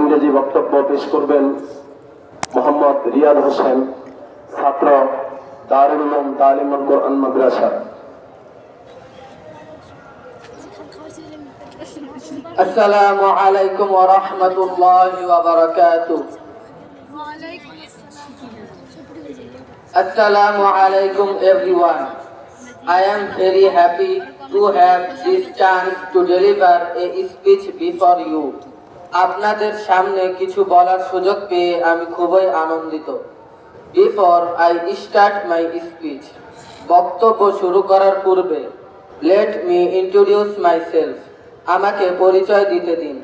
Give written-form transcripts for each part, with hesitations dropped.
ইংরেজি বক্তব্য পেশ করবেন মোহাম্মদ রিয়াদ হোসেন, ছাত্র দারুল উলুম তালিমুল কোরআন মাদ্রাসা। আসসালামু আলাইকুম ওয়া রাহমাতুল্লাহি ওয়া বারাকাতুহু। Assalamu alaikum everyone. I am very happy to have this chance to deliver a speech before you. আপনাদের সামনে কিছু বলার সুযোগ পেয়ে আমি খুবই আনন্দিত। Before I start my speech, বক্তব্য শুরু করার পূর্বে let me introduce myself. আমাকে পরিচয় দিতে দিন।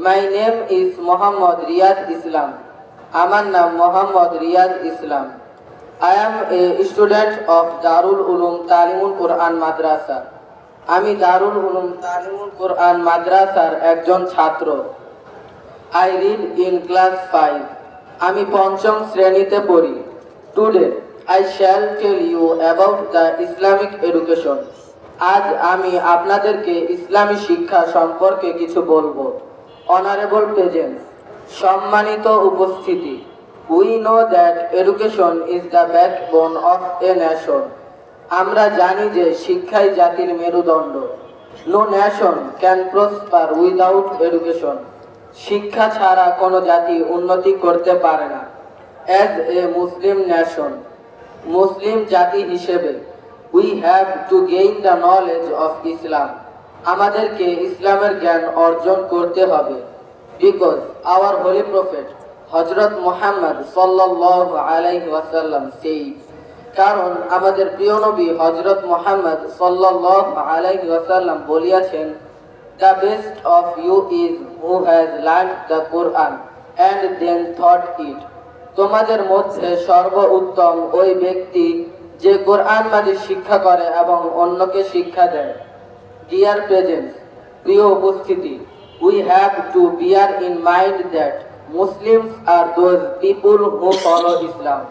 My name is Muhammad Riyad Islam. আমার নাম মোহাম্মদ রিয়াদ ইসলাম। I am a student of Darul Ulum Talimul Quran Madrasa. আমি দারুল উলুম তালিমুল কোরআন মাদ্রাসার একজন ছাত্র। I read in class 5. আমি পঞ্চম শ্রেণীতে পড়ি। Today I shall tell you about the Islamic education. আজ আমি আপনাদেরকে ইসলামী শিক্ষা সম্পর্কে কিছু বলবো। Honorable presence, সম্মানিত উপস্থিতি, we know that education is the backbone of a nation. আমরা জানি যে শিক্ষাই জাতির মেরুদণ্ড। No nation can prosper without education. শিক্ষা ছাড়া কোনো জাতি উন্নতি করতে পারে না। As a Muslim nation, মুসলিম জাতি হিসেবে we have to gain the knowledge of Islam. আমাদেরকে ইসলামের জ্ঞান অর্জন করতে হবে। Because our holy prophet হযরত মুহাম্মদ সাল্লাল্লাহু আলাইহি ওয়াসাল্লাম said, কারণ আমাদের প্রিয় নবী হযরত মুহাম্মদ সাল্লাল্লাহু আলাইহি ওয়াসাল্লাম বলিয়াছেন, the best of you is who has learned the Quran and then taught it. তোমাদের মধ্যে সর্বোত্তম ওই ব্যক্তি যে কোরআন মাজিদ শিক্ষা করে এবং অন্যকে শিক্ষা দেয়। Dear presence, প্রিয় উপস্থিতি, we have to bear in mind that Muslims are those people who follow Islam.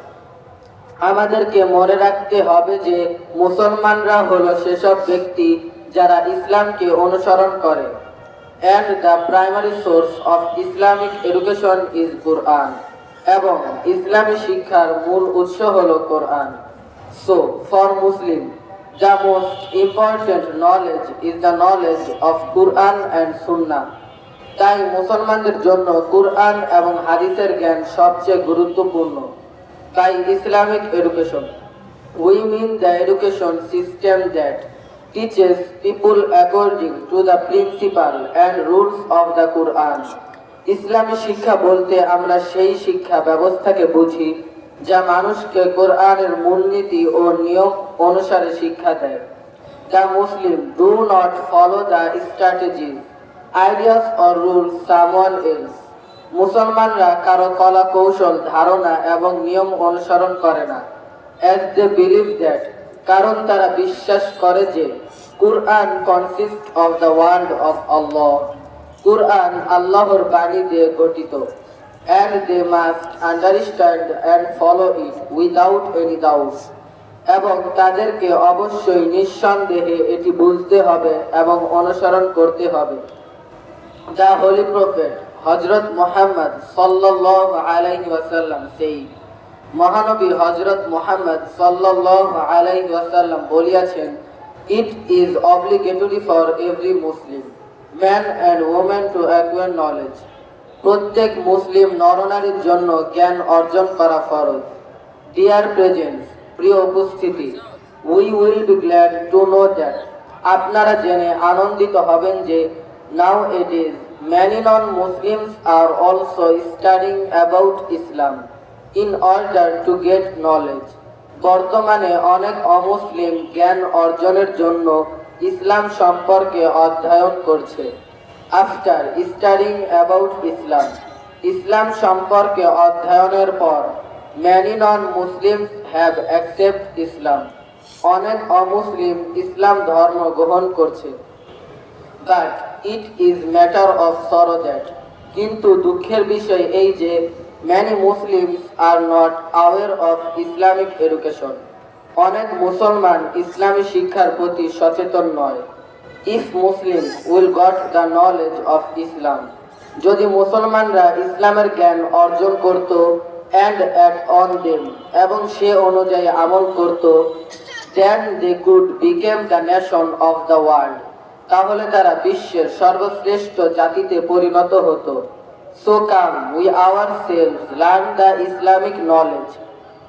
আমাদেরকে মনে রাখতে হবে যে মুসলমানরা হলো সেসব ব্যক্তি যারা ইসলামকে অনুসরণ করে। And the primary source of Islamic education is Quran. এবং ইসলামী শিক্ষার মূল উৎস হলো কোরআন। So for Muslim, the most important knowledge is the knowledge of Quran and Sunnah. তাই মুসলমানদের জন্য কুরআন এবং হাদিসের জ্ঞান সবচেয়ে গুরুত্বপূর্ণ। তাই Islamic education, we mean the education system that teaches people according to the principle and rules of the Quran. ইসলামী শিক্ষা বলতে আমরা সেই শিক্ষা ব্যবস্থাকে বুঝি যা মানুষকে কোরআনের মূলনীতি ও নিয়ম অনুসারে শিক্ষা দেয়। The Muslim do not follow the strategies, ideas or rules someone else. মুসলমানরা কারো কলা কৌশল, ধারণা এবং নিয়ম অনুসরণ করে না। As they believe that, কারণ তারা বিশ্বাস করে যে কুরআন consists of the word of Allah. কুরআন আল্লাহর বাণী দিয়ে গঠিত। And they must understand and follow it without any doubt. এবং তাদেরকে অবশ্যই নিঃসন্দেহে এটি বুঝতে হবে এবং অনুসরণ করতে হবে। The Holy Prophet হযরত মুহাম্মদ সাল্লাল্লাহু আলাইহি ওয়াসাল্লাম said, মহানবী হযরত মুহাম্মদ সাল্লাল্লাহু আলাইহি ওয়াসাল্লাম বলিয়াছেন, it is obligatory for every Muslim, man and woman to acquire knowledge. প্রত্যেক মুসলিম নরনারীর জন্য জ্ঞান অর্জন করা ফরজ। Dear presence, প্রিয় উপস্থিতি, we will be glad to know that, আপনারা জেনে আনন্দিত হবেন যে nowadays many non-Muslims are also studying about Islam in order to get knowledge. বর্তমানে অনেক অমুসলিম জ্ঞান অর্জনের জন্য ইসলাম সম্পর্কে অধ্যয়ন করছে। After studying about Islam, ইসলাম সম্পর্কে অধ্যয়নের পর many non-Muslims have accepted Islam. অনেক অমুসলিম ইসলাম ধর্ম গ্রহণ করছে। But it is matter of sorrow that, কিন্তু দুঃখের বিষয় এই যে many Muslims are not aware of Islamic education. অনেক মুসলমান ইসলামী শিক্ষার প্রতি সচেতন নয়। If Muslims will got the knowledge of Islam, যদি মুসলমানরা ইসলামের জ্ঞান অর্জন করত and act on them এবং সে অনুযায়ী আমল করত, then they could become the nation of the world, তাহলে তারা বিশ্বের সর্বশ্রেষ্ঠ জাতিতে পরিণত হতো। So come we ourselves learn the Islamic knowledge,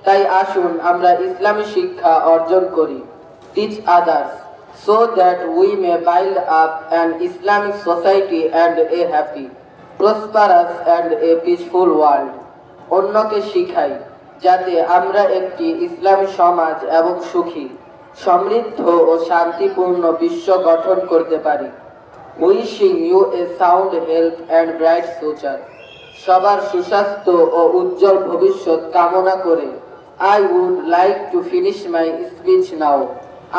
তাই আসুন আমরা ইসলামী শিক্ষা অর্জন করি, teach others, so that we may build up an Islamic society and a happy, prosperous and a peaceful world, অন্যকে শিখাই যাতে আমরা একটি ইসলামী সমাজ এবং সুখী, সমৃদ্ধ ও শান্তিপূর্ণ বিশ্ব গঠন করতে পারি। Wishing you a sound health and bright future, সবার সুস্বাস্থ্য ও উজ্জ্বল ভবিষ্যৎ কামনা করে I would like to finish my speech now,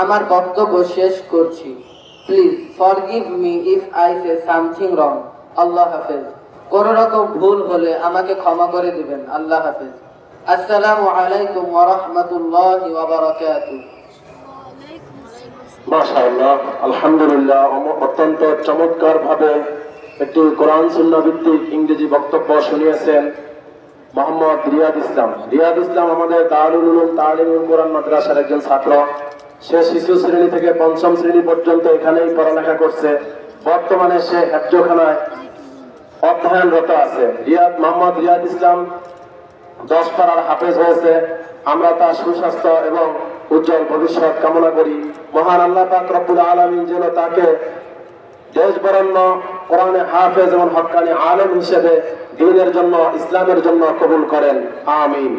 আমার বক্তব্য শেষ করছি। Please forgive me if I say something wrong. আল্লাহ হাফেজ। কোনো রকম ভুল হলে আমাকে ক্ষমা করে দিবেন। আল্লাহ হাফেজ। আসসালামু আলাইকুম ওয়া রাহমাতুল্লাহি ওয়া বারাকাতুহু। মাশাআল্লাহ, আলহামদুলিল্লাহ, অত্যন্ত চমৎকার ভাবে একটি কোরআন সুন্নাহ ভিত্তিক ইংরেজি বক্তব্য শুনিয়েছেন মোহাম্মদ রিয়াদ ইসলাম। রিয়াদ ইসলাম আমাদের দারুল উলুম তালিমুল কোরআন মাদ্রাসার একজন ছাত্র। সে শিশু শ্রেণী থেকে পঞ্চম শ্রেণী পর্যন্ত এখানেই পড়ালেখা করছে। বর্তমানে সে হেফজখানায় অধ্যয়নরত আছে। মোহাম্মদ রিয়াদ ইসলাম 10 পারার হাফেজ হয়েছে। আমরা তার সুস্বাস্থ্য এবং উজ্জ্বল ভবিষ্যৎ কামনা করি। মহান আল্লাহ পাক রব্বুল আলামিন যেন তাকে দেশ বরেণ্য কোরআনে হাফেজ এবং হক্কানি আলেম হিসেবে দ্বীনের জন্য, ইসলামের জন্য কবুল করেন। আমিন।